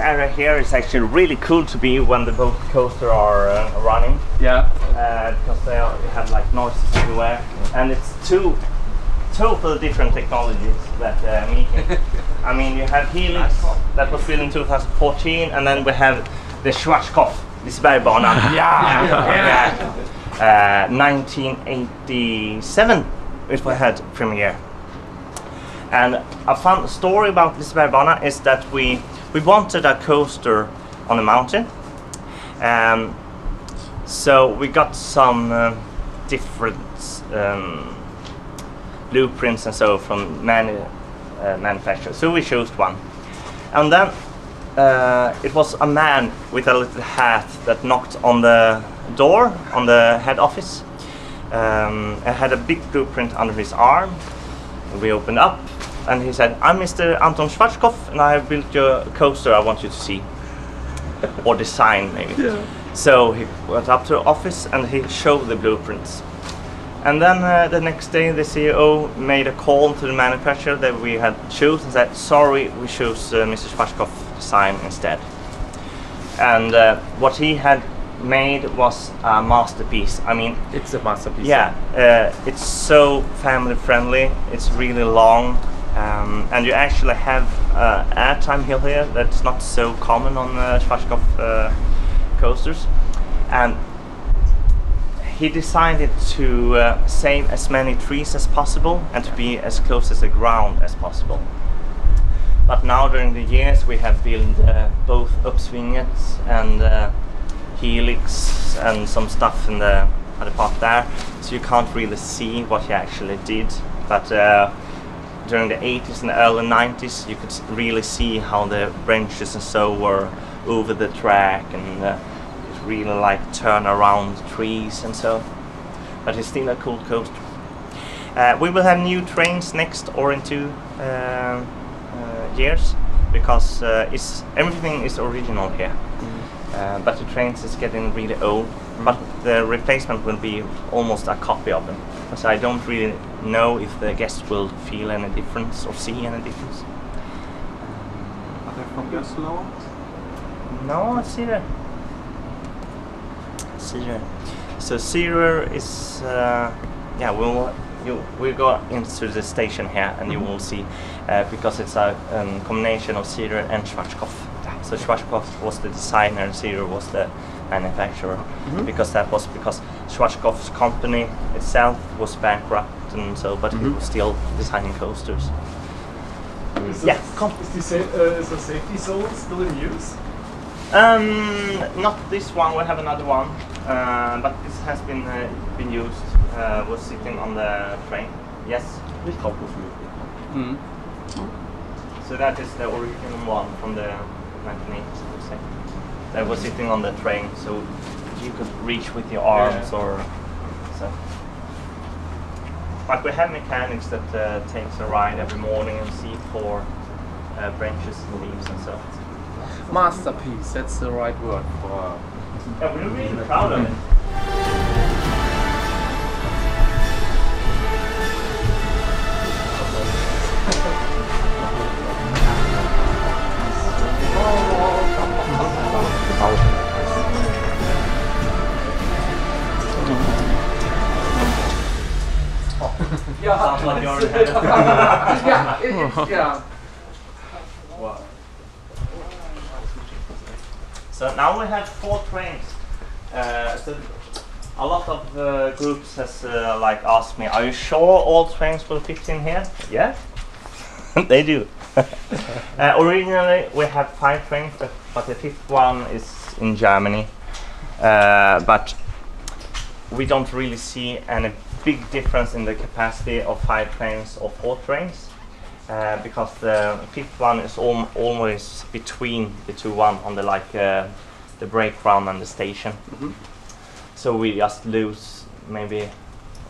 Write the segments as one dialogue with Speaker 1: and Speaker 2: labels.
Speaker 1: area here is actually really cool to be when the boat coaster are running.
Speaker 2: Yeah.
Speaker 1: Because you have like noises everywhere, and it's two totally different technologies that meeting. I mean, you have Helix that was built in 2014, and then we have the Schwedischen Lisebergbanan.
Speaker 2: Yeah.
Speaker 1: 1987, which we had premiere. And a fun story about Lisebergbanan is that we wanted a coaster on a mountain. So we got some different blueprints and so from many manufacturers. So we chose one. And then it was a man with a little hat that knocked on the door on the head office. It had a big blueprint under his arm. We opened up and he said, "I'm Mr. Anton Schwarzkopf and I have built your coaster I want you to see." Or design maybe. Yeah. So he went up to the office and he showed the blueprints. And then the next day the CEO made a call to the manufacturer that we had chosen and said, "Sorry, we chose Mr. Schwarzkopf design instead." And what he had made was a masterpiece. I mean,
Speaker 2: it's a masterpiece.
Speaker 1: Yeah, it's so family friendly. It's really long, and you actually have airtime hill here that's not so common on Schwarzkopf coasters. And he designed it to save as many trees as possible and to be as close as the ground as possible. But now during the years we have built both upswingets and helix and some stuff in the other part there, so you can't really see what he actually did. But during the 80s and the early 90s you could really see how the branches and so were over the track, and it really like turn around trees and so. But it's still a cool coaster. We will have new trains next or in 2 years, because everything is original here. But the trains is getting really old, but the replacement will be almost a copy of them. So I don't really know if the guests will feel any difference or see any difference.
Speaker 2: Are they from Oslo?
Speaker 1: No, it's Seit. So Seit is we'll go into the station here and you will see, because it's a combination of Seit and Schwarzkopf. So Schwarzkopf was the designer and Seit was the manufacturer, because Schwarzkopf's company itself was bankrupt and so, but he was still designing coasters.
Speaker 3: Is the safety zone still in use?
Speaker 1: Not this one. We have another one, but this has been used. Was sitting on the train. Yes. So that is the original one from the 1980s, I would say. That was sitting on the train, so you could reach with your arms or so. But we have mechanics that takes a ride every morning and see for branches and leaves and so.
Speaker 2: Masterpiece, that's the right word for.
Speaker 1: Yeah, we're really proud of it. Sounds like you already had it.
Speaker 2: Yeah.
Speaker 1: Wow. So now we have 4 trains. So a lot of groups has like asked me, "Are you sure all trains will fit in here?" Yeah, they do. Originally we have 5 trains, but the 5th one is in Germany. But we don't really see any big difference in the capacity of 5 trains or 4 trains, because the 5th one is always between the 2 on the the brake run and the station. So we just lose maybe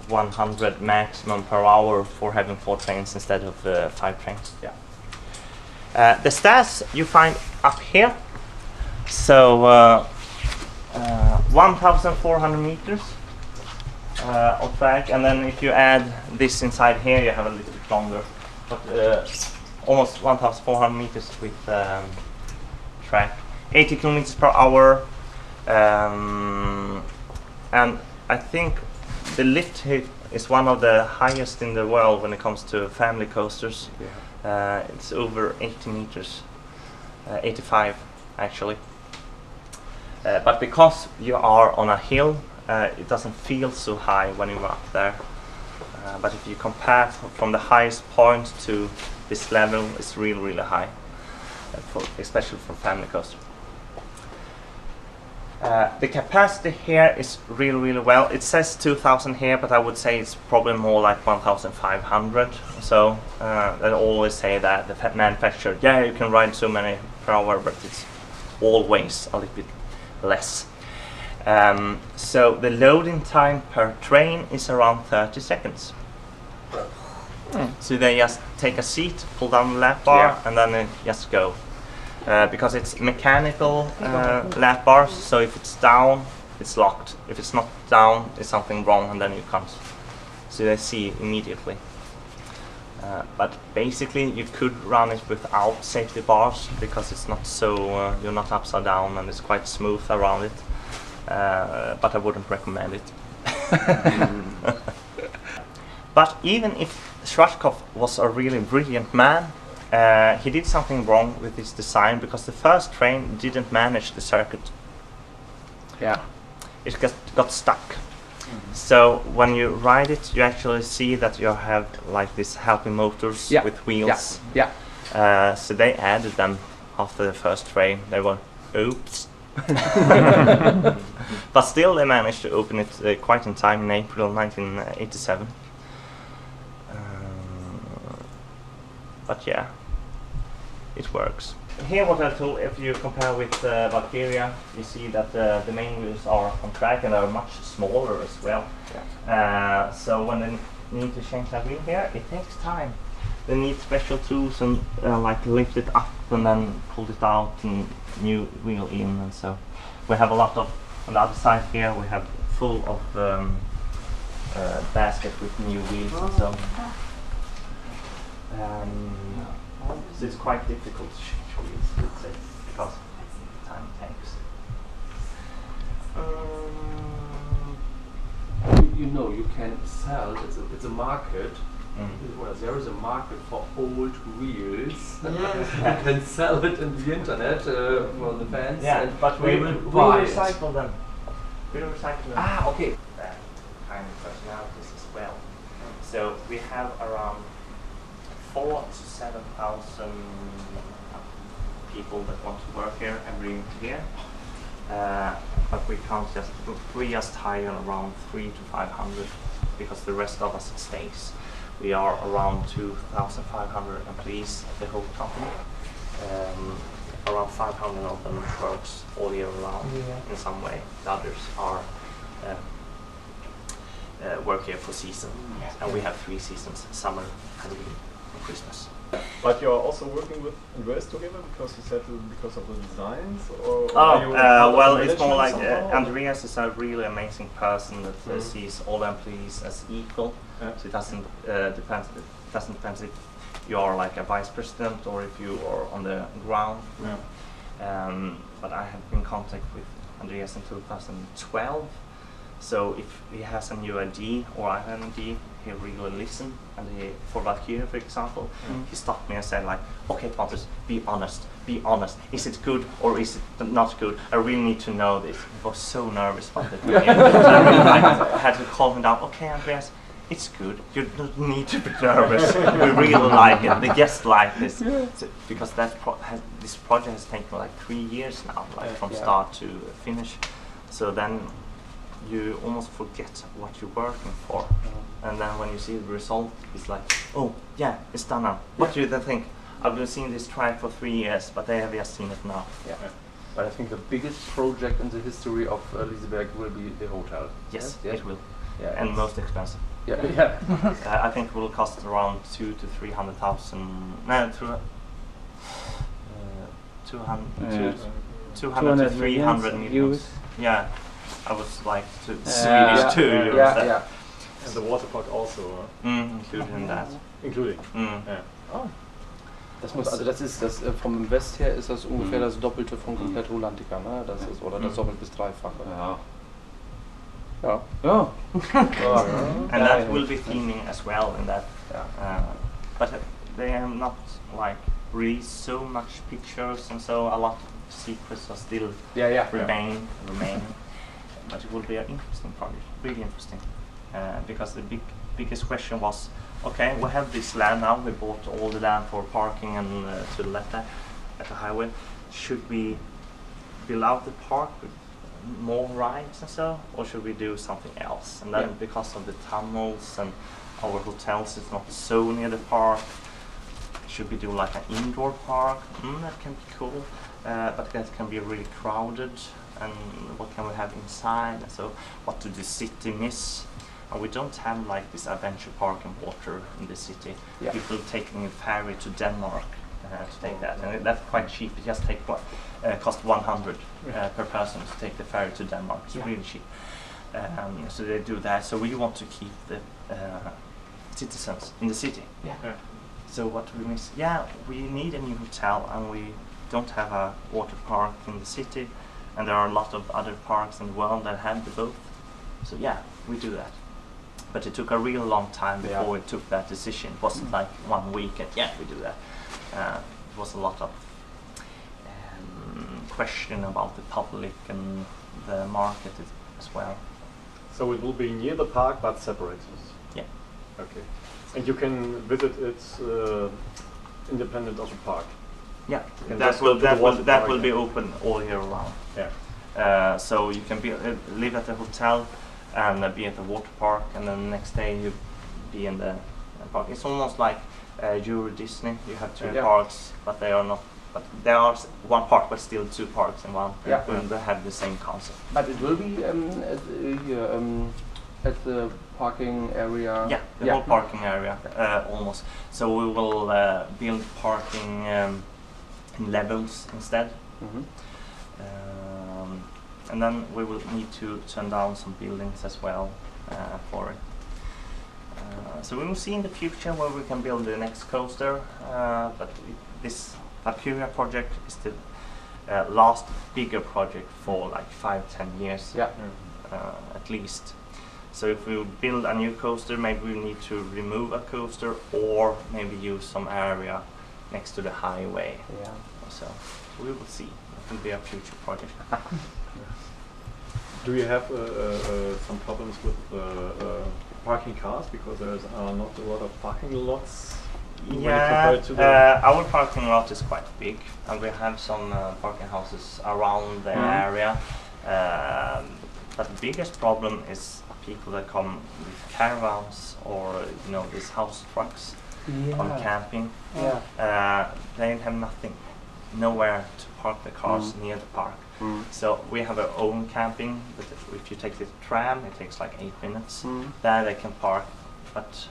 Speaker 1: 100 maximum per hour for having 4 trains instead of 5 trains. Yeah. The stairs you find up here. So 1,400 meters of track, and then if you add this inside here, you have a little bit longer, but almost 1,400 meters with track, 80 kilometers per hour, and I think the lift height is one of the highest in the world when it comes to family coasters. It's over 80 meters, 85 actually. But because you are on a hill, it doesn't feel so high when you're up there. But if you compare from the highest point to this level, it's really, really high, especially for family coaster. The capacity here is really, really well. It says 2,000 here, but I would say it's probably more like 1,500. So they always say that the manufacturer, yeah, you can ride so many per hour, but it's always a little bit less. So the loading time per train is around 30 seconds. So they just take a seat, pull down the lap bar, and then they just go. Because it's mechanical lap bars, so if it's down, it's locked. If it's not down, it's something wrong, and then you can't. So they see immediately. But basically, you could run it without safety bars because it's not so you're not upside down, and it's quite smooth around it. But I wouldn't recommend it. But even if Schwarzkopf was a really brilliant man, he did something wrong with his design because the first train didn't manage the circuit. It got stuck. So when you ride it, you actually see that you have like these helping motors with wheels. So they added them after the first train. They were, oops. But still they managed to open it quite in time in April 1987. But yeah, it works. Here what I told, if you compare with Bulgaria, you see that the main wheels are on track and are much smaller as well. So when they need to change that wheel here, it takes time. They need special tools and like lift it up and then pull it out and new wheel in, and so we have a lot of, on the other side here we have full of basket with new wheels and so. So it's quite difficult to change wheels, let's say, because time takes.
Speaker 2: You know, you can sell. It's a market. Well, there is a market for old wheels. You can sell it in the internet for the fans.
Speaker 1: But we recycle them. We recycle them.
Speaker 2: Ah, okay.
Speaker 1: That kind of personalities as well. So we have around 4,000 to 7,000 people that want to work here every year. But we just hire around 300 to 500 because the rest of us stays. We are around 2,500 employees at the whole company. Around 500 of them works all year round in some way. The others are work here for season. And we have 3 seasons: summer, Halloween, and Christmas.
Speaker 3: But you're also working with Andreas together because you said because of the designs, or
Speaker 1: well, it's more like Andreas is a really amazing person that sees all employees as equal. So it doesn't depend if you are like a vice president or if you are on the ground. But I have been in contact with Andreas in 2012. So if he has a new idea or I have an idea, he really listen. And for Valkyrie, for example, he stopped me and said like, okay Pontus, be honest. Is it good or is it not good? I really need to know this. I was so nervous about it. I had to calm him down. Okay Andreas, it's good. You don't need to be nervous. We really like it. The guests like this. So, because this project has taken like 3 years now, like from start to finish. So then you almost forget what you're working for, and then when you see the result, it's like, oh yeah, it's done now. What do they think? I've been seeing this track for 3 years, but they have just seen it now.
Speaker 2: But I think the biggest project in the history of Liseberg will be the hotel.
Speaker 1: Yes, it will, and most expensive. I think it will cost around 200,000 to 300,000. No, 200 to 300 million. Yeah. I was like Swedish too.
Speaker 3: And the water park also.
Speaker 1: Included in that.
Speaker 3: Including.
Speaker 4: Das muss, also das ist das vom Invest her ist das ungefähr das Doppelte von komplett Rolantica, ne? Das ist, oder das doppelt bis dreifache.
Speaker 3: Ja.
Speaker 4: Ja.
Speaker 3: Ja.
Speaker 1: And that will be theming as well in that. But they have not like released so much pictures, and so a lot of secrets are still remain. But it will be an interesting project, really interesting, because the biggest question was, okay, we have this land now. We bought all the land for parking and to the left there at the highway. Should we build out the park with more rides and so, or should we do something else? And then because of the tunnels and our hotels is not so near the park, should we do like an indoor park? That can be cool, but that can be really crowded. And what can we have inside? And so, what do the city miss? And we don't have like this adventure park and water in the city. People taking a ferry to Denmark to take that, and that's quite cheap. It just cost 100 per person to take the ferry to Denmark. It's really cheap. So they do that. So we want to keep the citizens in the city. So what do we miss? We need a new hotel, and we don't have a water park in the city, and there are a lot of other parks in the world that have the both. So we do that. But it took a real long time before we took that decision. It wasn't like 1 week and we do that. It was a lot of question about the public and the market as well.
Speaker 3: So it will be near the park but separated?
Speaker 1: Yeah.
Speaker 3: Okay. And you can visit it independent of the park?
Speaker 1: Yeah, that will be open all year round. So you can live at the hotel and be at the water park, and then the next day you be in the park. It's almost like Euro Disney. You have two parks, but they are not. But there are one park, but still two parks in one. When they have the same concept.
Speaker 4: But it will be at the parking area.
Speaker 1: Yeah, the whole parking area almost. So we will build parking in levels instead. And then we will need to turn down some buildings as well for it. So we will see in the future where we can build the next coaster, but this Valkyria project is the last bigger project for like 5-10 years at least. So if we build a new coaster, maybe we need to remove a coaster or maybe use some area next to the highway. So we will see. It will be a future project.
Speaker 3: Do you have some problems with parking cars, because there's not a lot of parking lots?
Speaker 1: Our parking lot is quite big, and we have some parking houses around the area. But the biggest problem is people that come with caravans or these house trucks on camping. They have nowhere to park the cars near the park. So we have our own camping, but if you take the tram, it takes like 8 minutes. There they can park, but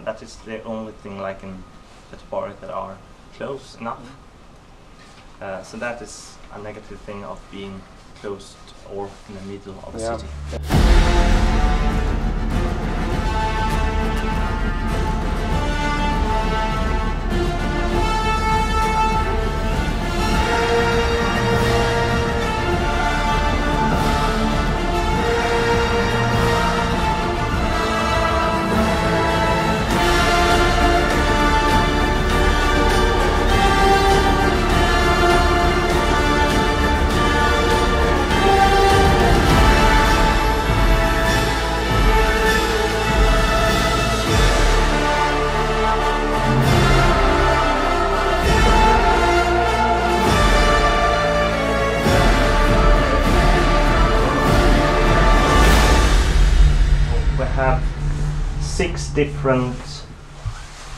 Speaker 1: that is the only thing like in Göteborg that are close enough. So that is a negative thing of being close or in the middle of the city. Have 6 different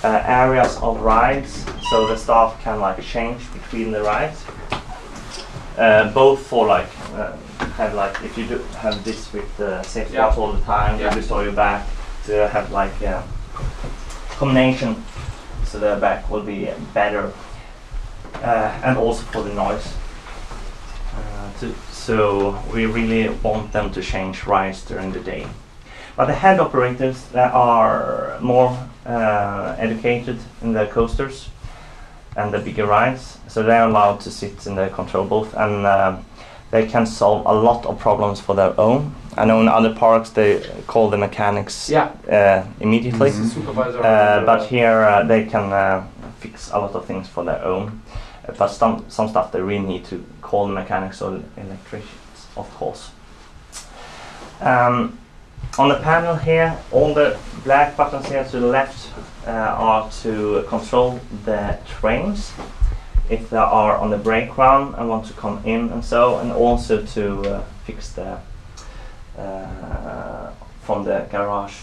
Speaker 1: areas of rides, so the staff can like change between the rides. Both for have if you do have this with the safety belt all the time, you restore your back to have like a combination, so the back will be better, and also for the noise. So we really want them to change rides during the day. But the head operators that are more educated in the coasters, and the bigger rides. So they're allowed to sit in the control booth, and they can solve a lot of problems for their own. I know in other parks they call the mechanics immediately, but here they can fix a lot of things for their own. But some stuff they really need to call the mechanics or electricians, of course. On the panel here, all the black buttons here to the left are to control the trains if they are on the brake run and want to come in and so, and also to fix the from the garage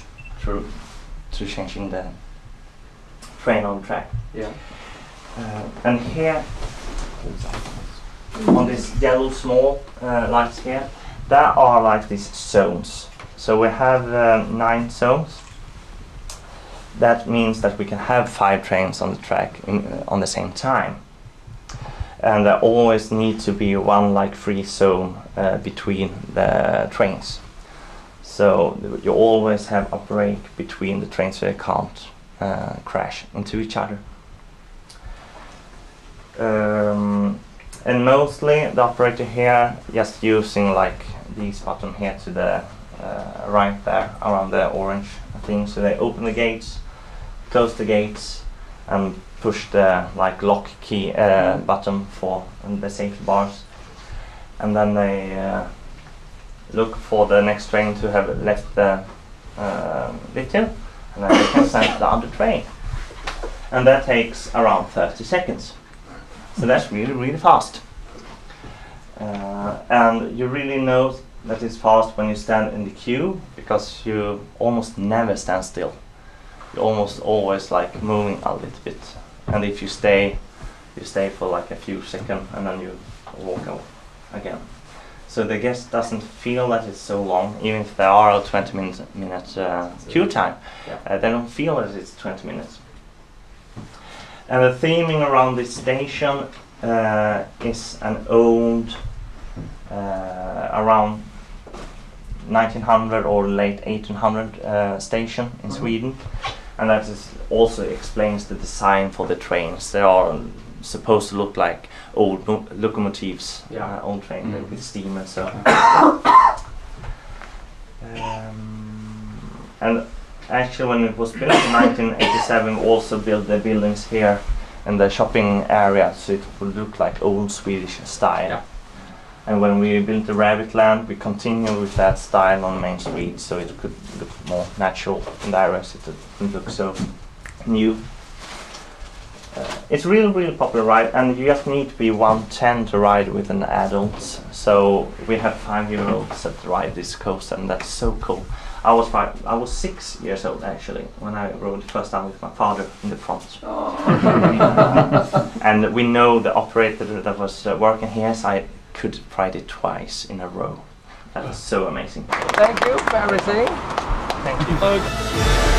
Speaker 1: to changing the train on track.
Speaker 4: Yeah.
Speaker 1: And here on this yellow small lights here, there are like these zones. So we have 9 zones. That means that we can have 5 trains on the track on the same time. And there always need to be one like free zone between the trains. So you always have a break between the trains so they can't crash into each other. And mostly the operator here just using like these buttons here to the right there around the orange thing. So they open the gates, close the gates, and push the like lock key button for the safety bars, and then they look for the next train to have left the little, and then they can send the other train, and that takes around 30 seconds. So that's really fast, and you really know that it's fast when you stand in the queue, because you almost never stand still. You're almost always like moving a little bit, and if you stay for like a few seconds and then you walk out again. So the guest doesn't feel that it's so long, even if there are a 20 minute queue time. They don't feel that it's 20 minutes. And the theming around this station is an old, around 1900 or late 1800 station in Sweden, and that is also explains the design for the trains. They are supposed to look like old locomotives, old trains with steam and so. And actually, when it was built in 1987, we also built the buildings here in the shopping area, so it would look like old Swedish style. Yeah. And when we built the Rabbit Land, we continued with that style on Main Street, so it could look more natural and direct. It didn't look so new. It's really popular ride, and you just need to be 110 to ride with an adult. So we have 5-year-olds that ride this coaster, and that's so cool. I was 6 years old actually when I rode the first time with my father in the front. And we know the operator that was working here, so I could ride it twice in a row. That was so amazing.
Speaker 5: Thank you for everything.
Speaker 1: Thank you.